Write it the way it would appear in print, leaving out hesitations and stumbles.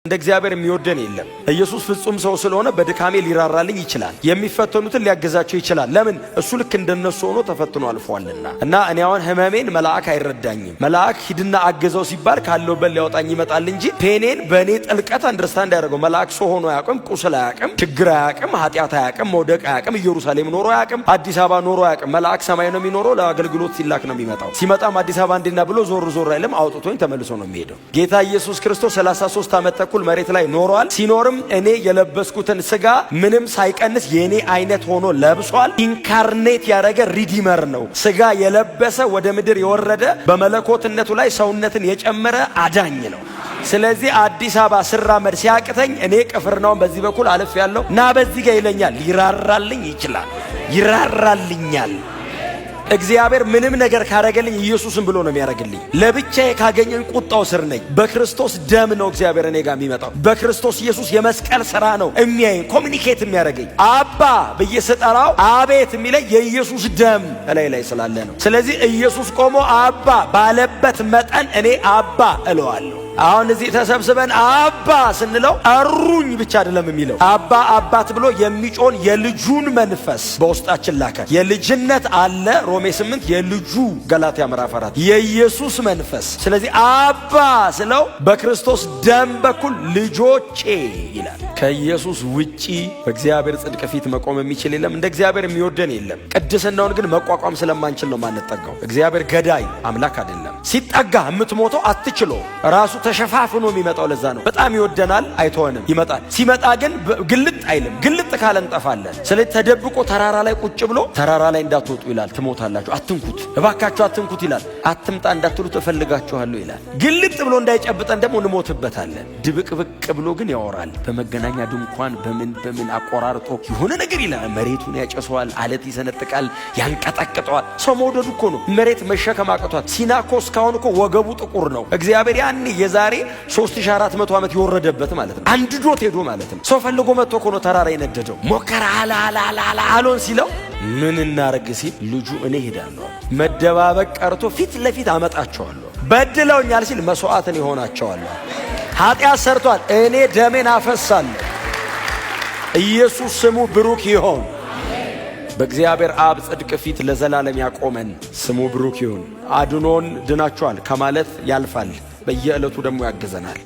እንደ እግዚአብሔር የሚወደን የለም። ኢየሱስ ፍጹም ሰው ስለሆነ በድካሜ ሊራራልኝ ይችላል። የሚፈተኑትን ሊያገዛቸው ይችላል። ለምን? እሱ ልክ እንደነሱ ሆኖ ተፈትኖ አልፏልና። እና እኔ አሁን ህመሜን መልአክ አይረዳኝም። መልአክ ሂድና አገዘው ሲባል ካለውበት ሊያወጣኝ ይመጣል እንጂ ፔኔን በእኔ ጥልቀት አንደርስታንድ ያደርገው። መልአክ ሰው ሆኖ አያውቅም፣ ቁስል አያውቅም፣ ችግር አያውቅም፣ ኃጢአት አያውቅም፣ መውደቅ አያውቅም፣ ኢየሩሳሌም ኖሮ አያውቅም፣ አዲስ አበባ ኖሮ አያውቅም። መልአክ ሰማይ ነው የሚኖረው። ለአገልግሎት ሲላክ ነው የሚመጣው። ሲመጣም አዲስ አበባ እንዲና ብሎ ዞር ዞር አይልም። አውጥቶኝ ተመልሶ ነው የሚሄደው። ጌታ ኢየሱስ ክርስቶስ 33 ዓመት ተኩል መሬት ላይ ኖሯል። ሲኖርም እኔ የለበስኩትን ስጋ ምንም ሳይቀንስ የኔ አይነት ሆኖ ለብሷል። ኢንካርኔት ያደረገ ሪዲመር ነው። ስጋ የለበሰ ወደ ምድር የወረደ በመለኮትነቱ ላይ ሰውነትን የጨመረ አዳኝ ነው። ስለዚህ አዲስ አበባ ስራመድ ሲያቅተኝ እኔ ቅፍርናውን በዚህ በኩል አልፍ ያለው እና በዚህ ጋር ይለኛል። ይራራልኝ ይችላል፣ ይራራልኛል። እግዚአብሔር ምንም ነገር ካረገልኝ ኢየሱስን ብሎ ነው የሚያረግልኝ። ለብቻዬ ካገኘኝ ቁጣው ስር ነኝ። በክርስቶስ ደም ነው እግዚአብሔር እኔ ጋር የሚመጣው። በክርስቶስ ኢየሱስ የመስቀል ሥራ ነው የሚያየኝ፣ ኮሚኒኬት የሚያረገኝ። አባ ብዬ ስጠራው አቤት የሚለኝ የኢየሱስ ደም ላይ ስላለ ነው። ስለዚህ ኢየሱስ ቆሞ አባ ባለበት መጠን እኔ አባ እለዋለሁ። አሁን እዚህ ተሰብስበን አባ ስንለው አሩኝ ብቻ አይደለም የሚለው። አባ አባት ብሎ የሚጮን የልጁን መንፈስ በውስጣችን ላከ። የልጅነት አለ ሮሜ 8፣ የልጁ ገላትያ ምዕራፍ 4፣ የኢየሱስ መንፈስ። ስለዚህ አባ ስለው በክርስቶስ ደም በኩል ልጆቼ ይላል። ከኢየሱስ ውጪ በእግዚአብሔር ጽድቅ ፊት መቆም የሚችል የለም። እንደ እግዚአብሔር የሚወደን የለም። ቅድስናውን ግን መቋቋም ስለማንችል ነው ማንጠጋው። እግዚአብሔር ገዳይ አምላክ አይደለም። ሲጠጋ የምትሞተው አትችሎ ራሱ ተሸፋፍኖ የሚመጣው። ለዛ ነው በጣም ይወደናል፣ አይተወንም፣ ይመጣል። ሲመጣ ግን ግልጥ አይልም። ግልጥ ካለ እንጠፋለን። ስለዚህ ተደብቆ ተራራ ላይ ቁጭ ብሎ ተራራ ላይ እንዳትወጡ ይላል። ትሞታላችሁ፣ አትንኩት፣ እባካችሁ አትንኩት ይላል። አትምጣ እንዳትሉት እፈልጋችኋለሁ ይላል። ግልጥ ብሎ እንዳይጨብጠን ደግሞ እንሞትበታለን። ድብቅብቅ ብሎ ግን ያወራል። በመገናኛ ድንኳን በምን አቆራርጦ የሆነ ነገር ይላል። መሬቱን ያጨሰዋል፣ አለት ይሰነጥቃል፣ ያንቀጠቅጠዋል። ሰው መውደዱ እኮ ነው መሬት መሸከም አቅቷት። ሲናኮ እስካሁን እኮ ወገቡ ጥቁር ነው። እግዚአብሔር ያን የዛሬ 3400 ዓመት የወረደበት ማለት ነው። አንድዶት ሄዶ ማለት ነው። ሰው ፈልጎ መጥቶ እኮ ነው ተራራ የነደደው። ሞከራ አሎን ሲለው ምን እናርግ ሲል ልጁ እኔ ሄዳለሁ፣ መደባበቅ ቀርቶ ፊት ለፊት አመጣቸዋለሁ፣ በድለውኛል ሲል መስዋዕትን ይሆናቸዋለሁ። ኃጢአት ሰርቷል፣ እኔ ደሜን አፈሳለሁ። ኢየሱስ ስሙ ብሩክ ይሁን። በእግዚአብሔር አብ ጽድቅ ፊት ለዘላለም ያቆመን ስሙ ብሩክ ይሁን። አድኖን ድናችኋል ከማለት ያልፋል፣ በየዕለቱ ደግሞ ያግዘናል።